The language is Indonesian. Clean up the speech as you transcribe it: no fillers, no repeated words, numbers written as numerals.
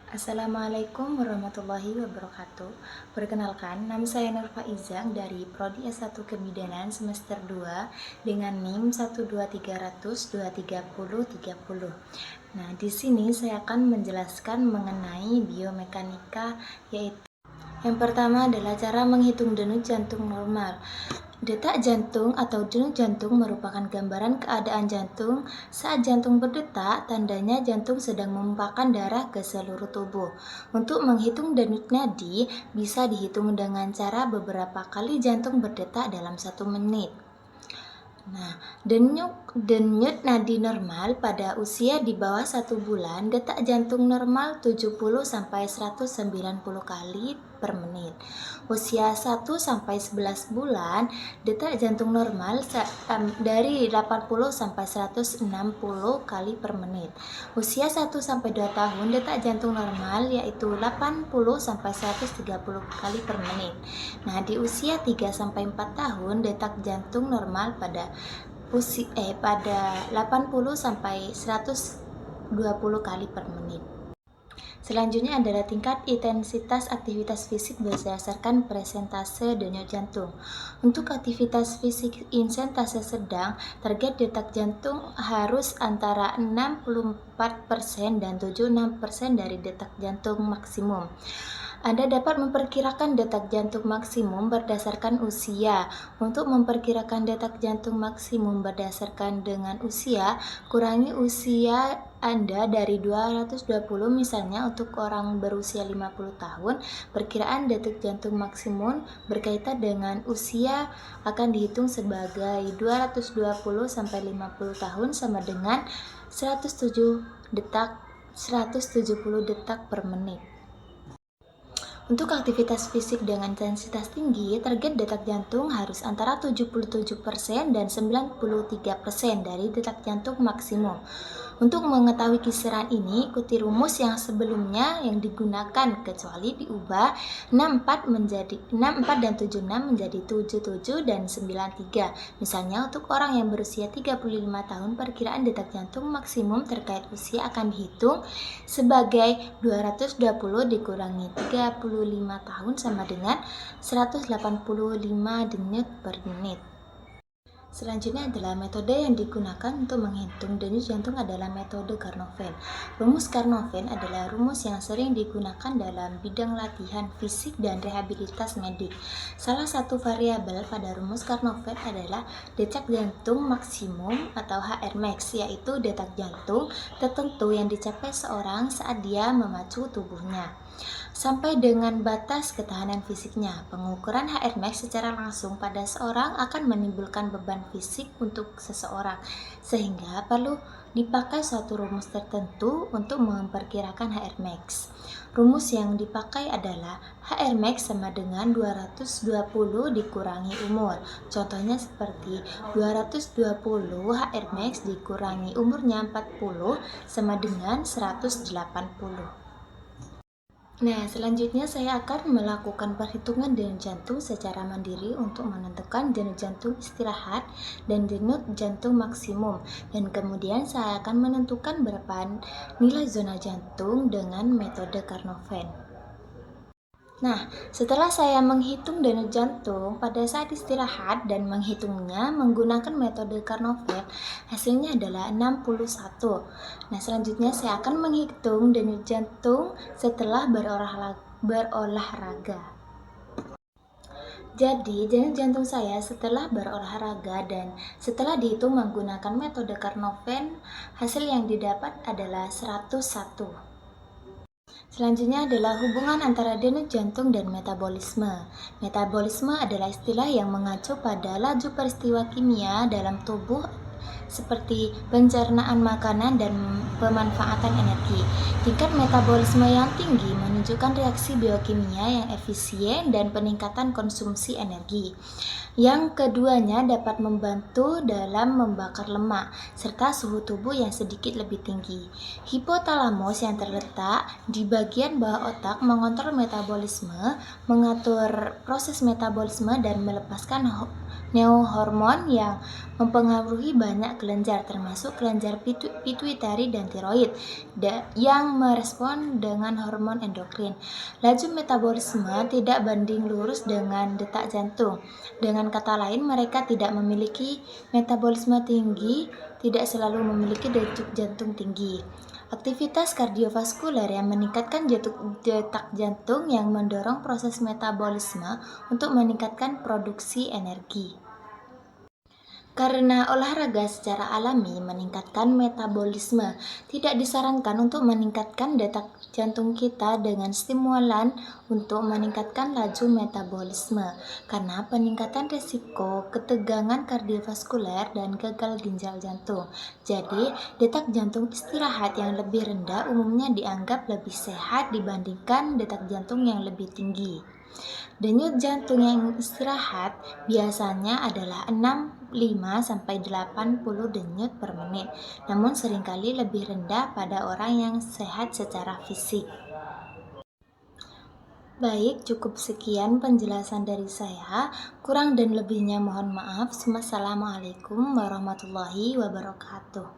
Assalamualaikum warahmatullahi wabarakatuh. Perkenalkan, nama saya Nur Faizang dari Prodi S1 Kebidanan semester 2 dengan NIM 12300230030. Nah, di sini saya akan menjelaskan mengenai biomekanika, yaitu yang pertama adalah cara menghitung denyut jantung normal. Detak jantung atau denyut jantung merupakan gambaran keadaan jantung saat jantung berdetak, tandanya jantung sedang memumpahkan darah ke seluruh tubuh. Untuk menghitung denyut nadi, bisa dihitung dengan cara beberapa kali jantung berdetak dalam 1 menit. Nah, denyut nadi normal pada usia di bawah 1 bulan, detak jantung normal 70-190 kali per menit. Usia 1-11 bulan, detak jantung normal dari 80-160 kali per menit. Usia 1-2 tahun, detak jantung normal yaitu 80-130 kali per menit. Nah, di usia 3-4 tahun, detak jantung normal pada 80-120 kali per menit. Selanjutnya adalah tingkat intensitas aktivitas fisik berdasarkan persentase denyut jantung. Untuk aktivitas fisik insentase sedang, target detak jantung harus antara 64% dan 76% dari detak jantung maksimum. Anda dapat memperkirakan detak jantung maksimum berdasarkan usia. Untuk memperkirakan detak jantung maksimum berdasarkan dengan usia, kurangi usia Anda dari 220, misalnya untuk orang berusia 50 tahun, perkiraan detak jantung maksimum berkaitan dengan usia akan dihitung sebagai 220-50 tahun sama dengan 170 detak per menit. Untuk aktivitas fisik dengan intensitas tinggi, target detak jantung harus antara 77% dan 93% dari detak jantung maksimum. Untuk mengetahui kisaran ini, ikuti rumus yang sebelumnya yang digunakan, kecuali diubah 64 dan 76 menjadi 77 dan 93. Misalnya untuk orang yang berusia 35 tahun, perkiraan detak jantung maksimum terkait usia akan dihitung sebagai 220 dikurangi 35 tahun sama dengan 185 denyut per menit. Selanjutnya adalah metode yang digunakan untuk menghitung denyut jantung adalah metode Carnot-Venn. Rumus Carnot-Venn adalah rumus yang sering digunakan dalam bidang latihan fisik dan rehabilitas medik. Salah satu variabel pada rumus Carnot-Venn adalah detak jantung maksimum atau HRmax, yaitu detak jantung tertentu yang dicapai seorang saat dia memacu tubuhnya sampai dengan batas ketahanan fisiknya. Pengukuran HRmax secara langsung pada seorang akan menimbulkan beban fisik untuk seseorang, sehingga perlu dipakai suatu rumus tertentu untuk memperkirakan HRmax. Rumus yang dipakai adalah HRmax sama dengan 220 dikurangi umur. Contohnya seperti 220 HRmax dikurangi umurnya 40 sama dengan 180. Nah, selanjutnya saya akan melakukan perhitungan denyut jantung secara mandiri untuk menentukan denyut jantung istirahat dan denyut jantung maksimum, dan kemudian saya akan menentukan berapa nilai zona jantung dengan metode Carnot-Venn. Nah, setelah saya menghitung denyut jantung pada saat istirahat dan menghitungnya menggunakan metode Carnot-Venn, hasilnya adalah 61. Nah, selanjutnya saya akan menghitung denyut jantung setelah berolahraga. Jadi, denyut jantung saya setelah berolahraga dan setelah dihitung menggunakan metode Carnot-Venn, hasil yang didapat adalah 101. Selanjutnya adalah hubungan antara denyut jantung dan metabolisme. Metabolisme adalah istilah yang mengacu pada laju peristiwa kimia dalam tubuh seperti pencernaan makanan dan pemanfaatan energi. Tingkat metabolisme yang tinggi menunjukkan reaksi biokimia yang efisien dan peningkatan konsumsi energi. Yang keduanya dapat membantu dalam membakar lemak, serta suhu tubuh yang sedikit lebih tinggi. Hipotalamus yang terletak di bagian bawah otak mengontrol metabolisme, mengatur proses metabolisme, dan melepaskan neurohormon yang mempengaruhi banyak kelenjar termasuk kelenjar pituitari dan tiroid yang merespon dengan hormon endokrin. Laju metabolisme tidak banding lurus dengan detak jantung. Dengan kata lain, mereka tidak memiliki metabolisme tinggi, tidak selalu memiliki detak jantung tinggi. Aktivitas kardiovaskuler yang meningkatkan detak jantung yang mendorong proses metabolisme untuk meningkatkan produksi energi. Karena olahraga secara alami meningkatkan metabolisme, tidak disarankan untuk meningkatkan detak jantung kita dengan stimulan untuk meningkatkan laju metabolisme, karena peningkatan risiko ketegangan kardiovaskuler dan gagal ginjal jantung. Jadi, detak jantung istirahat yang lebih rendah umumnya dianggap lebih sehat dibandingkan detak jantung yang lebih tinggi. Denyut jantung yang istirahat biasanya adalah 65-80 denyut per menit, namun seringkali lebih rendah pada orang yang sehat secara fisik. Baik, cukup sekian penjelasan dari saya. Kurang dan lebihnya mohon maaf. Wassalamualaikum warahmatullahi wabarakatuh.